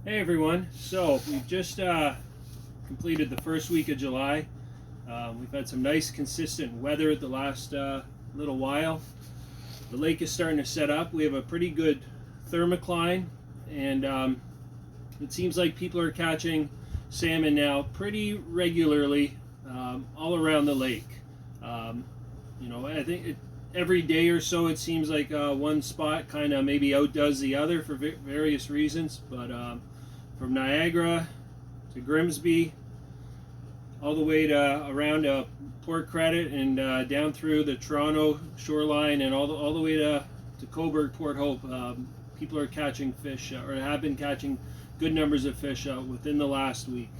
Hey everyone, so we've just completed the first week of July. We've had some nice consistent weather the last little while. The lake is starting to set up. We have a pretty good thermocline, and it seems like people are catching salmon now pretty regularly all around the lake. I think every day or so it seems like one spot kind of maybe outdoes the other for various reasons, but from Niagara to Grimsby, all the way to around Port Credit and down through the Toronto shoreline and all the way to Cobourg, Port Hope. People are catching fish or have been catching good numbers of fish within the last week.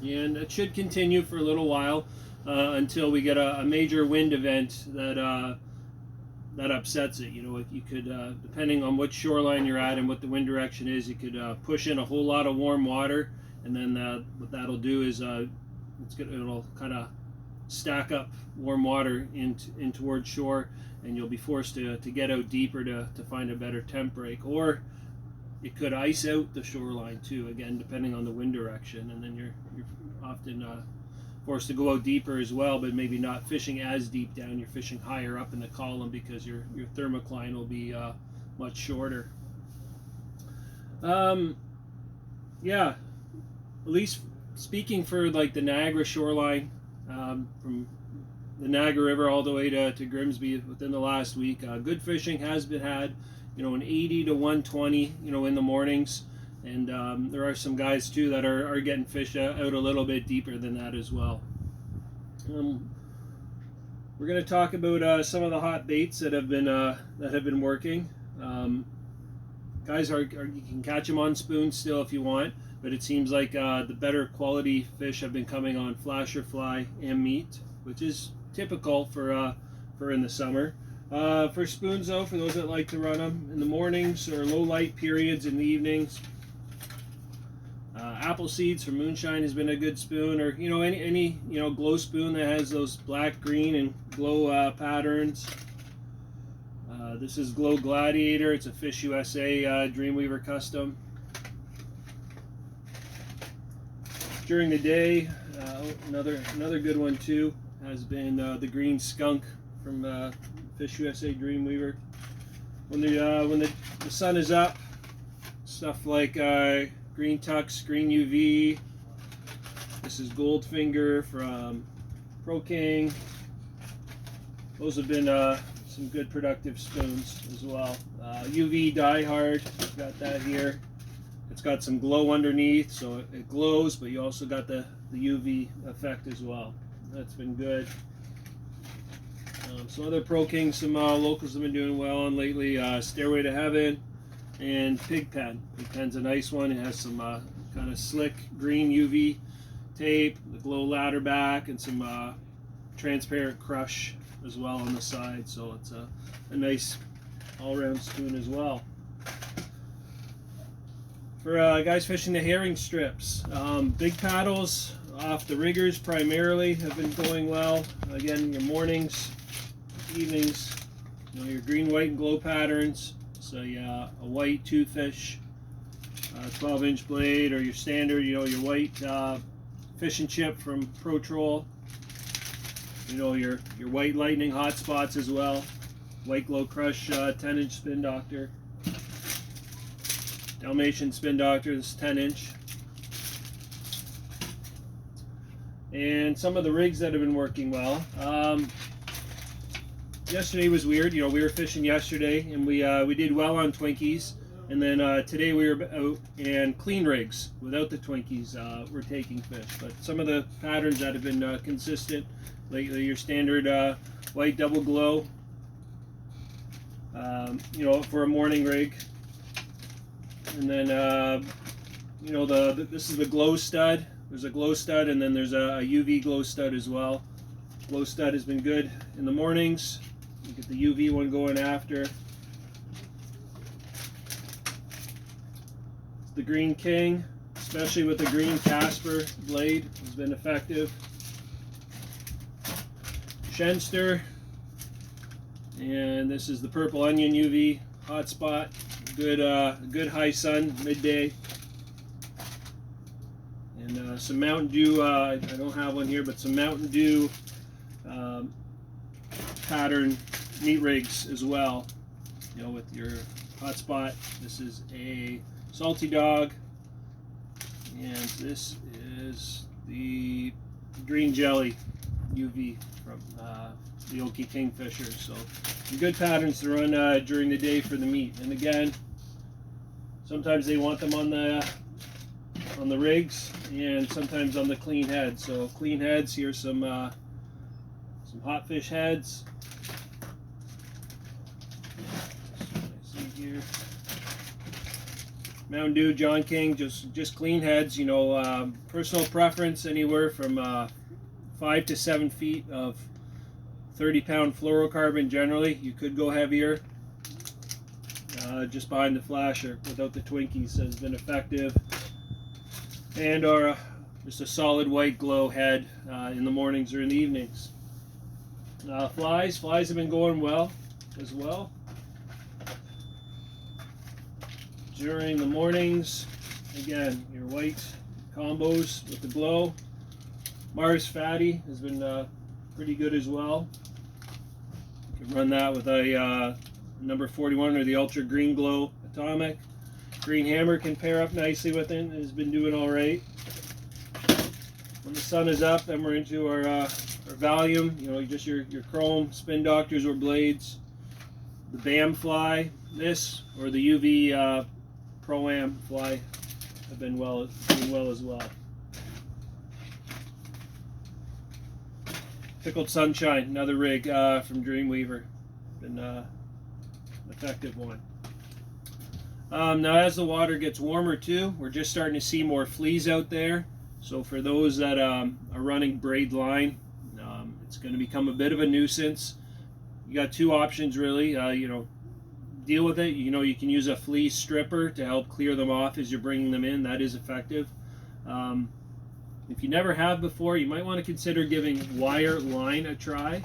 And it should continue for a little while until we get a major wind event that upsets it. If you could, depending on what shoreline you're at and what the wind direction is, you could push in a whole lot of warm water, and then what that'll do is it'll kind of stack up warm water in towards shore, and you'll be forced to get out deeper to find a better temp break, or it could ice out the shoreline too. Again, depending on the wind direction, and then you're often forced to go out deeper as well, but maybe not fishing as deep down. You're fishing higher up in the column because your thermocline will be much shorter. Yeah, at least speaking for like the Niagara shoreline, from the Niagara River all the way to Grimsby within the last week, good fishing has been had. An 80 to 120, in the mornings. And there are some guys too that are getting fish out a little bit deeper than that as well. We're going to talk about some of the hot baits that have been working. Guys, you can catch them on spoons still if you want, but it seems like the better quality fish have been coming on flasher fly and meat, which is typical for in the summer. For spoons though, for those that like to run them in the mornings or low light periods in the evenings, apple seeds from Moonshine has been a good spoon, or any glow spoon that has those black, green, and glow patterns. This is Glow Gladiator. It's a Fish USA Dreamweaver custom. During the day, another good one too has been the Green Skunk from Fish USA Dreamweaver. When the sun is up, stuff like Green Tux, Green UV. This is Goldfinger from Pro King. Those have been some good productive spoons as well. UV Die Hard, got that here. It's got some glow underneath, so it glows, but you also got the UV effect as well. That's been good. Some other Pro King, some locals have been doing well on lately. Stairway to Heaven and Pigpen. Pigpen's a nice one. It has some kind of slick green UV tape, the glow ladder back, and some transparent crush as well on the side. So it's a nice all-round spoon as well. For guys fishing the herring strips, big paddles off the riggers primarily have been going well. Again, your mornings, evenings, your green, white, and glow patterns. So yeah, a white toothfish, 12-inch blade, or your standard, your white fish and chip from Pro Troll. Your white lightning hot spots as well. White Glow Crush 10-inch Spin Doctor. Dalmatian Spin Doctor, this is 10-inch. And some of the rigs that have been working well. Yesterday was weird. We were fishing yesterday, and we did well on Twinkies. And then today we were out and clean rigs without the Twinkies. We're taking fish. But some of the patterns that have been consistent lately, your standard white double glow, for a morning rig. And then this is the glow stud. There's a glow stud, and then there's a UV glow stud as well. Glow stud has been good in the mornings. You get the UV one going after. The Green King, especially with the green Casper blade, has been effective. Shenster, and this is the Purple Onion UV hotspot. Good high sun midday. and some Mountain Dew. I don't have one here, but some Mountain Dew pattern meat rigs as well. You know, with your hot spot. This is a salty dog, and this is the green jelly UV from the Oki Kingfisher. So some good patterns to run during the day for the meat. And again, sometimes they want them on the rigs, and sometimes on the clean heads. So clean heads, here's some hot fish heads. Here. Mountain Dew, John King, just clean heads. You know, personal preference anywhere from 5 to 7 feet of 30-pound fluorocarbon. Generally, you could go heavier. Just behind the flasher, without the Twinkies, has been effective. And or just a solid white glow head in the mornings or in the evenings. Flies have been going well as well. During the mornings, again, your white combos with the glow. Mars Fatty has been pretty good as well. You can run that with a number 41 or the Ultra Green Glow Atomic. Green Hammer can pair up nicely with it. Has been doing all right. When the sun is up, then we're into our Valium. You know, just your chrome spin doctors or blades. The BAM fly, this or the UV Pro-Am fly have been doing well as well. Pickled Sunshine, another rig from Dreamweaver, been an effective one. Now as the water gets warmer too, we're just starting to see more fleas out there. So for those that are running braid line, it's going to become a bit of a nuisance. You got two options really. You know, deal with it. You know, you can use a flea stripper to help clear them off as you're bringing them in. That is effective. If you never have before, you might want to consider giving wire line a try.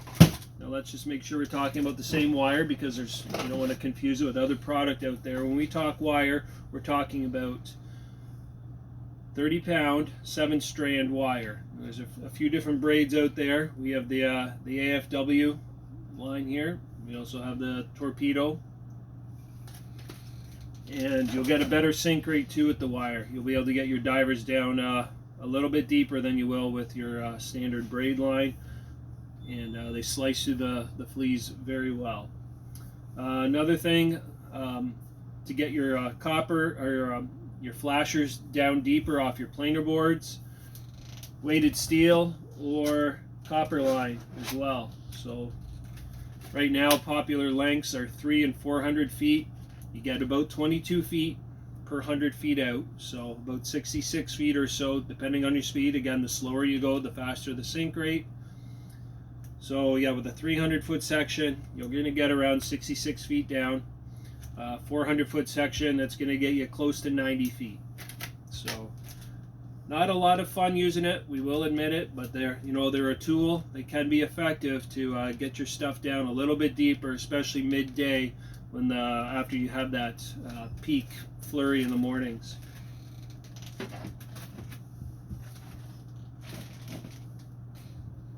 Now let's just make sure we're talking about the same wire, because you don't want to confuse it with other product out there. When we talk wire, we're talking about 30-pound 7-strand wire. There's a few different braids out there. We have the AFW line here. We also have the Torpedo. And you'll get a better sink rate too with the wire. You'll be able to get your divers down a little bit deeper than you will with your standard braid line. And they slice through the fleas very well. Another thing, to get your copper or your flashers down deeper off your planer boards, weighted steel or copper line as well. So right now popular lengths are 300 and 400 feet. You get about 22 feet per 100 feet out, so about 66 feet or so depending on your speed. Again, the slower you go, the faster the sink rate. So yeah, with a 300-foot section, you're going to get around 66 feet down. 400-foot section, that's going to get you close to 90 feet. So not a lot of fun using it, we will admit it, but they're a tool. They can be effective to get your stuff down a little bit deeper, especially midday when after you have that peak flurry in the mornings.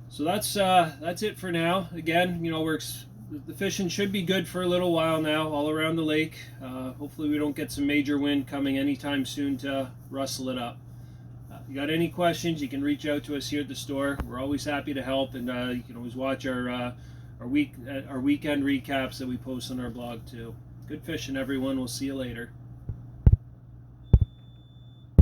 So that's it for now. Again, you know, the fishing should be good for a little while now all around the lake. Hopefully we don't get some major wind coming anytime soon to rustle it up. If you got any questions, you can reach out to us here at the store. We're always happy to help, and you can always watch our weekend recaps that we post on our blog too. Good fishing, everyone. We'll see you later.